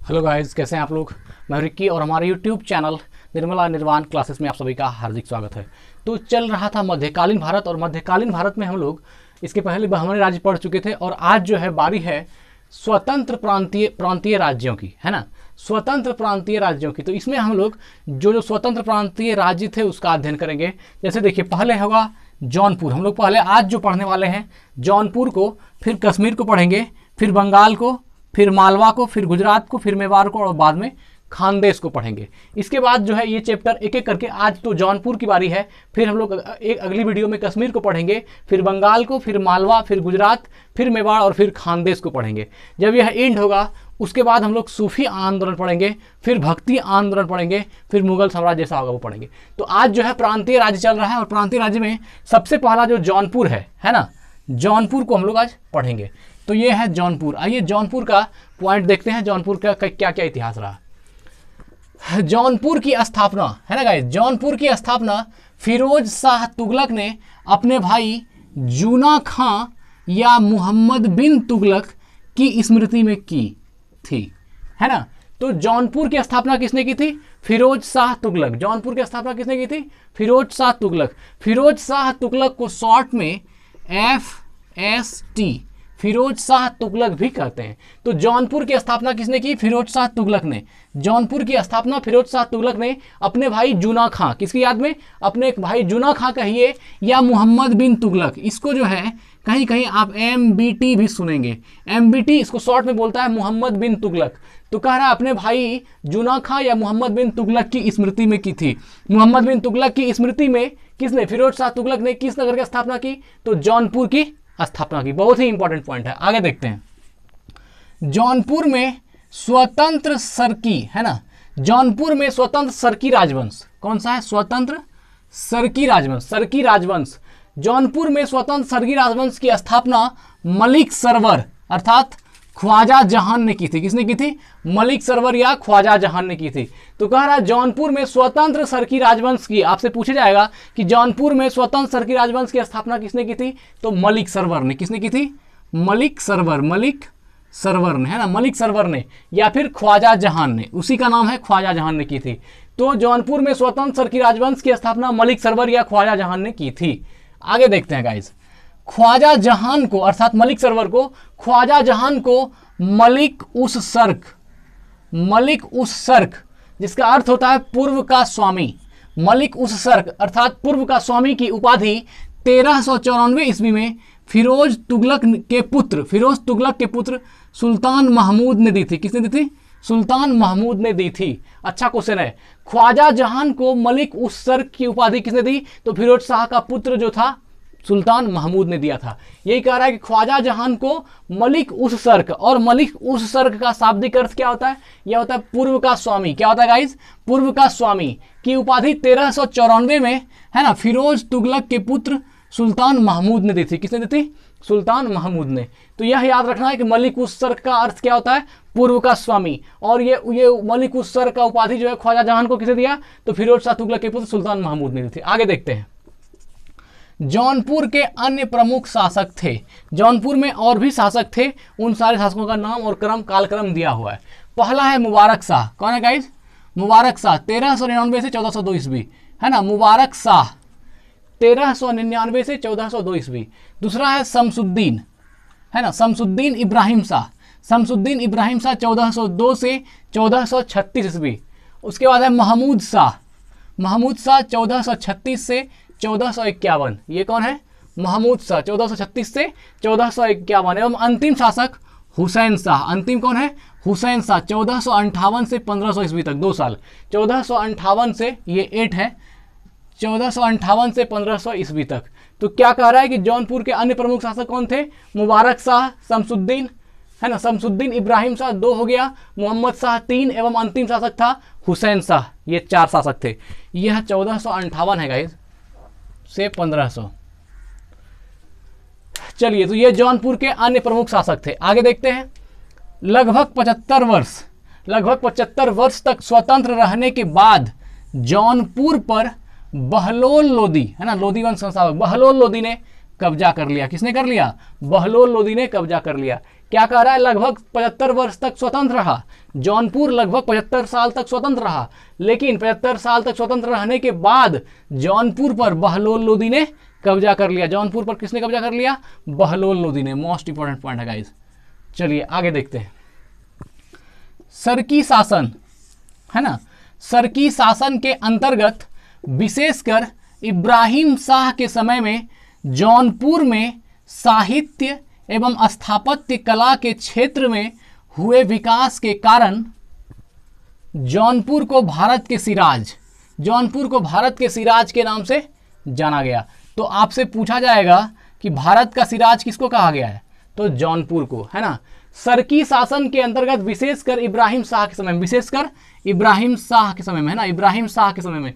Hello guys, कैसे हैं आप लोग। मैं रिक्की और हमारे यूट्यूब चैनल निर्मला निर्वाण क्लासेस में आप सभी का हार्दिक स्वागत है। तो चल रहा था मध्यकालीन भारत, और मध्यकालीन भारत में हम लोग इसके पहले हमारे राज्य पढ़ चुके थे, और आज जो है बारी है स्वतंत्र प्रांतीय राज्यों की, है ना। स्वतंत्र प्रांतीय राज्यों की, तो इसमें हम लोग जो स्वतंत्र प्रांतीय राज्य थे उसका अध्ययन करेंगे। जैसे देखिए, पहले होगा जौनपुर। हम लोग पहले आज जो पढ़ने वाले हैं जौनपुर को, फिर कश्मीर को पढ़ेंगे, फिर बंगाल को, फिर मालवा को, फिर गुजरात को, फिर मेवाड़ को, और बाद में खानदेश को पढ़ेंगे। इसके बाद जो है ये चैप्टर एक एक करके, आज तो जौनपुर की बारी है, फिर हम लोग एक अगली वीडियो में कश्मीर को पढ़ेंगे, फिर बंगाल को, फिर मालवा, फिर गुजरात, फिर मेवाड़ और फिर खानदेश को पढ़ेंगे। जब यह एंड होगा उसके बाद हम लोग सूफी आंदोलन पढ़ेंगे, फिर भक्ति आंदोलन पढ़ेंगे, फिर मुगल साम्राज्य जैसा होगा वो पढ़ेंगे। तो आज जो है प्रांतीय राज्य चल रहा है, और प्रांतीय राज्य में सबसे पहला जो जौनपुर है ना, जौनपुर को हम लोग आज पढ़ेंगे। तो ये है जौनपुर। आइए जौनपुर का पॉइंट देखते हैं, जौनपुर का क्या क्या इतिहास रहा। जौनपुर की स्थापना, है ना गाइस, जौनपुर की स्थापना फिरोज शाह तुगलक ने अपने भाई जूना खां या मोहम्मद बिन तुगलक की स्मृति में की थी, है ना। तो जौनपुर की स्थापना किसने की थी? फिरोज शाह तुगलक। जौनपुर की स्थापना किसने की थी? फिरोज शाह तुगलक। फिरोज शाह तुगलक को शॉर्ट में FST, फिरोज शाह तुगलक भी कहते हैं। तो जौनपुर की स्थापना किसने की? फिरोज शाह तुगलक ने। जौनपुर की स्थापना फिरोज शाह तुगलक ने अपने भाई जूना खां, किसकी याद में? अपने एक भाई जूना खां कहिए या मोहम्मद बिन तुगलक, इसको जो है कहीं कहीं आप MBT भी सुनेंगे। MBT इसको शॉर्ट में बोलता है मोहम्मद बिन तुगलक। तो कह रहा है अपने भाई जूना खां या मोहम्मद बिन तुगलक की स्मृति में की थी। मोहम्मद बिन तुगलक की स्मृति में किसने? फिरोज शाह तुगलक ने किस नगर की स्थापना की? तो जौनपुर की स्थापना की। बहुत ही इंपॉर्टेंट पॉइंट है, आगे देखते हैं। जौनपुर में स्वतंत्र सरकी, है ना, जौनपुर में स्वतंत्र सरकी राजवंश। कौन सा है? स्वतंत्र सरकी राजवंश। सरकी राजवंश, जौनपुर में स्वतंत्र सरकी राजवंश की स्थापना मलिक सरवर अर्थात ख्वाजा जहान ने की थी। किसने की थी? मलिक सरवर या ख्वाजा जहान ने की थी। तो कह रहा है जौनपुर में स्वतंत्र सरकी राजवंश की, आपसे पूछा जाएगा कि जौनपुर में स्वतंत्र सरकी राजवंश की स्थापना किसने की थी? तो मलिक सरवर ने। किसने की थी? मलिक सरवर ने, है ना, मलिक सरवर ने, या फिर ख्वाजा जहान ने, उसी का नाम है ख्वाजा जहान ने की थी। तो जौनपुर में स्वतंत्र सरकी राजवंश की स्थापना मलिक सरवर या ख्वाजा जहान ने की थी। आगे देखते हैं गाइज। ख्वाजा जहान को अर्थात मलिक सरवर को, ख्वाजा जहान को मलिक उस सर्क, जिसका अर्थ होता है पूर्व का स्वामी। मलिक उस सर्क अर्थात पूर्व का स्वामी की उपाधि 1394 ईस्वी में फिरोज तुगलक के पुत्र सुल्तान महमूद ने दी थी। किसने दी थी? सुल्तान महमूद ने दी थी। अच्छा क्वेश्चन है, ख्वाजा जहान को मलिक उस सर्क की उपाधि किसने दी? तो फिरोज शाह का पुत्र जो था सुल्तान महमूद ने दिया था। यही कह रहा है कि ख्वाजा जहान को मलिक उस सर्क, और मलिक उस सर्क का शाब्दिक अर्थ क्या होता है? यह होता है पूर्व का स्वामी। क्या होता है गाइस? पूर्व का स्वामी की उपाधि 1394 में, है ना, फिरोज तुगलक के पुत्र सुल्तान महमूद ने दी थी। किसने दी थी? सुल्तान महमूद ने। तो यह याद रखना है कि मलिक उस सर्क का अर्थ क्या होता है? पूर्व का स्वामी। और ये मलिक उस सर्क का उपाधि जो है ख्वाजा जहान को किसे दिया? तो फिरोज शाह तुगलक के पुत्र सुल्तान महमूद ने दी थी। आगे देखते हैं। जौनपुर के अन्य प्रमुख शासक थे। जौनपुर में और भी शासक थे, उन सारे शासकों का नाम और कालक्रम दिया हुआ है। पहला है मुबारक शाह। कौन है गाइस? मुबारक शाह 1399 से 1402 ईस्वी, है ना, मुबारक शाह 1399 से 1402 ईस्वी। दूसरा है शमसुद्दीन, है ना, शमसुद्दीन इब्राहिम शाह 1402 से 1436 ईस्वी। उसके बाद है महमूद शाह 1436 से 1451। ये कौन है? महमूद शाह 1436 से 1451। एवं अंतिम शासक हुसैन शाह। अंतिम कौन है? हुसैन शाह 1458 से 1500 ईस्वी तक, 2 साल। 1458 से, ये 8 है, 1458 से 1500 ईस्वी तक। तो क्या कह रहा है कि जौनपुर के अन्य प्रमुख शासक कौन थे? मुबारक शाह, शमसुद्दीन, है ना, शमसुद्दीन इब्राहिम शाह 2 हो गया, मोहम्मद शाह 3, एवं अंतिम शासक था हुसैन शाह। ये 4 शासक थे। यह 1458 है गाइस से 1500। चलिए, तो ये जौनपुर के अन्य प्रमुख शासक थे। आगे देखते हैं। लगभग 75 वर्ष तक स्वतंत्र रहने के बाद जौनपुर पर बहलोल लोदी, है ना, लोदी वंश संस्थापक बहलोल लोदी ने कब्जा कर लिया। किसने कर लिया? बहलोल लोदी ने कब्जा कर लिया। क्या कह रहा है, लगभग 75 वर्ष तक स्वतंत्र रहा। जौनपुर लगभग 75 साल तक स्वतंत्र रहा, लेकिन 75 साल तक स्वतंत्र रहने के बाद जौनपुर पर बहलोल लोदी ने कब्जा कर लिया। जौनपुर पर किसने कब्जा कर लिया, बहलोल लोदी ने। मोस्ट इंपॉर्टेंट पॉइंट है गाइस। चलिए आगे देखते हैं। सरकी शासन है ना, सरकी शासन के अंतर्गत विशेषकर इब्राहिम शाह के समय में जौनपुर में साहित्य एवं स्थापत्य कला के क्षेत्र में हुए विकास के कारण जौनपुर को भारत के सिराज, जौनपुर को भारत के सिराज के नाम से जाना गया। तो आपसे पूछा जाएगा कि भारत का सिराज किसको कहा गया है, तो जौनपुर को, है ना। सरकी शासन के अंतर्गत विशेषकर इब्राहिम शाह के समय में, विशेषकर इब्राहिम शाह के समय में, है ना, इब्राहिम शाह के समय में,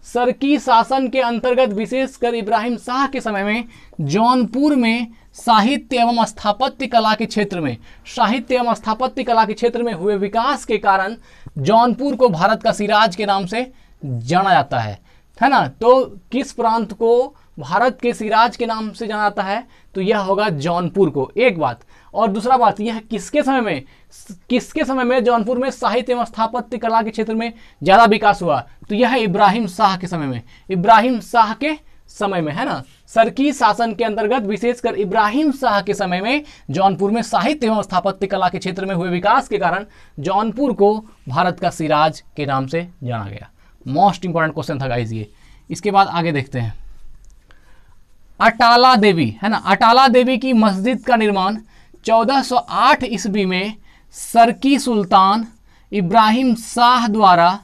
सरकी शासन के अंतर्गत विशेषकर इब्राहिम शाह के समय में जौनपुर में साहित्य एवं स्थापत्य कला के क्षेत्र में, साहित्य एवं स्थापत्य कला के क्षेत्र में हुए विकास के कारण जौनपुर को भारत का सिराज के नाम से जाना जाता है ना। तो किस प्रांत को भारत के सिराज के नाम से जाना जाता है, तो यह होगा जौनपुर को, एक बात। और दूसरा बात, यह किसके समय में जौनपुर में साहित्य एवं स्थापत्य कला के क्षेत्र में ज्यादा विकास हुआ, तो यह इब्राहिम शाह के समय में, इब्राहिम शाह के समय में, है ना। सरकी शासन के अंतर्गत विशेषकर इब्राहिम शाह के समय में जौनपुर में साहित्य एवं स्थापत्य कला के क्षेत्र में हुए विकास के कारण जौनपुर को भारत का सिराज के नाम से जाना गया। मोस्ट इंपॉर्टेंट क्वेश्चन था गाइस ये। इसके बाद आगे देखते हैं। अटाला देवी, है ना, अटाला देवी की मस्जिद का निर्माण 1408 ईस्वी में सरकी सुल्तान इब्राहिम शाह द्वारा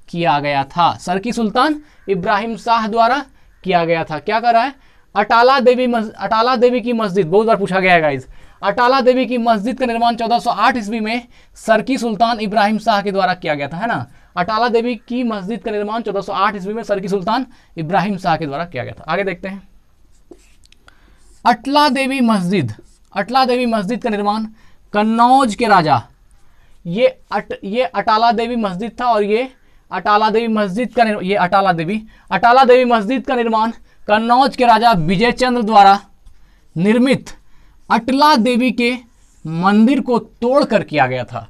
किया गया था। सरकी सुल्तान इब्राहिम शाह द्वारा किया गया था। क्या कर रहा है, अटाला देवी की मस्जिद, बहुत बार पूछा गया है गाइस। अटाला देवी की मस्जिद का निर्माण 1408 ईस्वी में सरकी सुल्तान इब्राहिम शाह के द्वारा किया गया था, है ना। अटाला देवी की मस्जिद का निर्माण 1408 ईस्वी में सरकी सुल्तान इब्राहिम शाह के द्वारा किया गया था। आगे देखते हैं। अटला देवी मस्जिद, अटला देवी मस्जिद का निर्माण कन्नौज के राजा, ये अटाला देवी मस्जिद था, और ये अटाला देवी मस्जिद का ये अटाला देवी मस्जिद का निर्माण कन्नौज के राजा विजय चंद्र द्वारा निर्मित अटला देवी के मंदिर को तोड़कर किया गया था।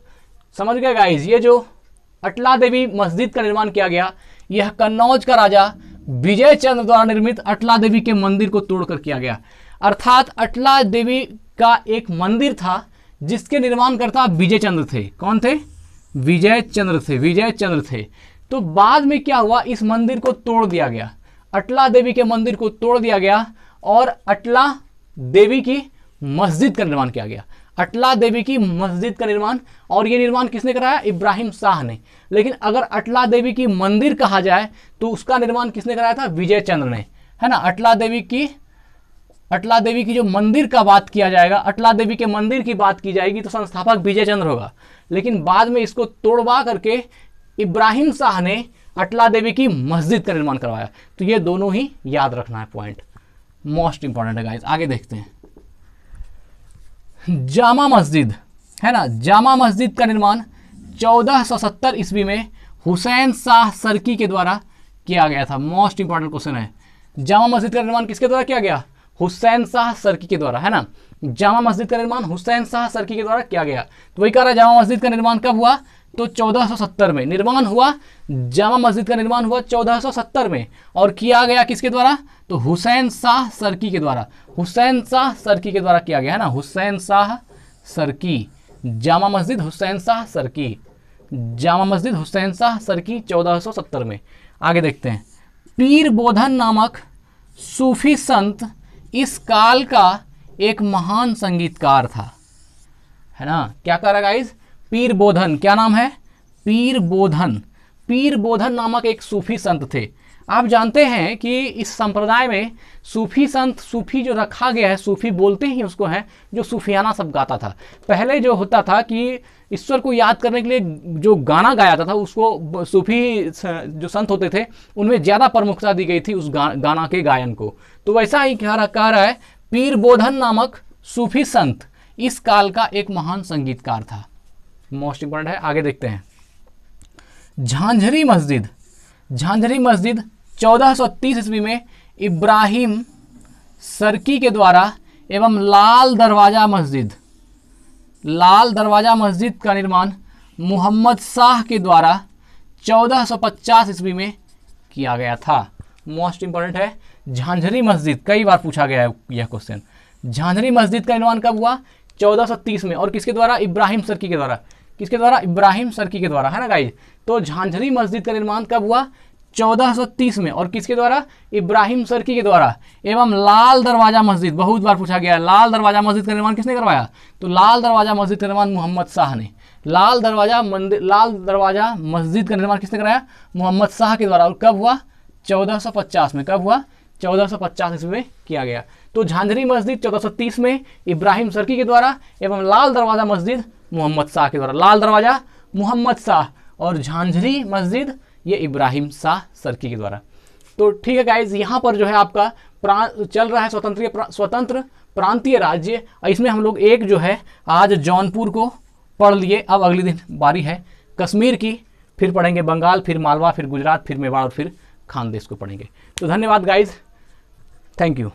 समझ गए गाइस, ये जो अटला देवी मस्जिद का निर्माण किया गया, यह कन्नौज का राजा विजय चंद्र द्वारा निर्मित अटला देवी के मंदिर को तोड़कर किया गया। अर्थात अटला देवी का एक मंदिर था जिसके निर्माणकर्ता विजय चंद्र थे। कौन थे, विजय चंद्र थे। तो बाद में क्या हुआ, इस मंदिर को तोड़ दिया गया, अटला देवी के मंदिर को तोड़ दिया गया और अटला देवी की मस्जिद का निर्माण किया गया। अटला देवी की मस्जिद का निर्माण, और ये निर्माण किसने कराया, इब्राहिम शाह ने। लेकिन अगर अटला देवी की मंदिर कहा जाए तो उसका निर्माण किसने कराया था, विजय चंद्र ने, है ना। अटला देवी की जो मंदिर का बात किया जाएगा, अटला देवी के मंदिर की बात की जाएगी तो संस्थापक विजय चंद्र होगा, लेकिन बाद में इसको तोड़वा करके इब्राहिम शाह ने अटला देवी की मस्जिद का निर्माण करवाया। तो ये दोनों ही याद रखना है, पॉइंट मोस्ट इंपॉर्टेंट है गाइस। आगे देखते हैं। जामा मस्जिद, है ना, जामा मस्जिद का निर्माण 1470 ईस्वी में हुसैन शाह सरकी के द्वारा किया गया था। मोस्ट इंपॉर्टेंट क्वेश्चन है, जामा मस्जिद का निर्माण किसके द्वारा किया गया, हुसैन शाह सरकी के द्वारा, है ना। जामा मस्जिद का निर्माण हुसैन शाह सरकी के द्वारा किया गया। तो वही कह रहा है, जामा मस्जिद का निर्माण कब हुआ, तो 1470 में निर्माण हुआ। जामा मस्जिद का निर्माण हुआ 1470 में, और किया गया किसके द्वारा, तो हुसैन शाह सरकी के द्वारा, हुसैन शाह सरकी के द्वारा किया गया, है ना। हुसैन शाह सरकी, जामा मस्जिद हुसैन शाह सरकी, जामा मस्जिद हुसैन शाह सरकी 1470 में। आगे देखते हैं। पीर बोधन नामक सूफी संत इस काल का एक महान संगीतकार था, है ना। क्या कह रहा गाइस, पीर बोधन, क्या नाम है, पीर बोधन। पीर बोधन नामक एक सूफी संत थे। आप जानते हैं कि इस संप्रदाय में सूफी संत, सूफी जो रखा गया है, सूफी बोलते ही उसको है, जो सूफियाना सब गाता था। पहले जो होता था कि ईश्वर को याद करने के लिए जो गाना गाया जाता था, उसको सूफी जो संत होते थे उनमें ज़्यादा प्रमुखता दी गई थी उस गाना के गायन को। तो वैसा ही कह रहा है, पीर बोधन नामक सूफी संत इस काल का एक महान संगीतकार था। मोस्ट इंपॉर्टेंट है। आगे देखते हैं। झांझरी मस्जिद, झांझरी मस्जिद 1430 ईस्वी में इब्राहिम सरकी के द्वारा एवं लाल दरवाजा मस्जिद, लाल दरवाज़ा मस्जिद का निर्माण मोहम्मद शाह के द्वारा 1450 ईस्वी में किया गया था। मोस्ट इंपॉर्टेंट है झांझरी मस्जिद, कई बार पूछा गया है यह क्वेश्चन। झांझरी मस्जिद का निर्माण कब हुआ? 1430 में। और किसके द्वारा? इब्राहिम सर्की के द्वारा। किसके द्वारा? इब्राहिम सर्की के द्वारा, है ना गाइस। तो झांझरी मस्जिद का निर्माण कब हुआ? 1430 में। और किसके द्वारा? इब्राहिम सर्की के द्वारा। एवं लाल दरवाजा मस्जिद, बहुत बार पूछा गया, लाल दरवाजा मस्जिद का निर्माण किसने करवाया? तो लाल दरवाजा मस्जिद का निर्माण मोहम्मद शाह ने। लाल दरवाजा मस्जिद का निर्माण किसने कराया? मोहम्मद शाह के द्वारा। और कब हुआ? 1450 में। कब हुआ? 1450 ईस्वी में किया गया। तो झांझरी मस्जिद 1430 में इब्राहिम सर्की के द्वारा एवं लाल दरवाजा मस्जिद मोहम्मद शाह के द्वारा। लाल दरवाजा मोहम्मद शाह और झांझरी मस्जिद ये इब्राहिम शाह सर्की के द्वारा। तो ठीक है गाइज, यहाँ पर जो है आपका चल रहा है स्वतंत्र प्रांतीय राज्य। इसमें हम लोग एक जो है आज जौनपुर को पढ़ लिए। अब अगले दिन बारी है कश्मीर की, फिर पढ़ेंगे बंगाल, फिर मालवा, फिर गुजरात, फिर मेवाड़ और फिर खानदेश को पढ़ेंगे। तो धन्यवाद गाइज, थैंक यू।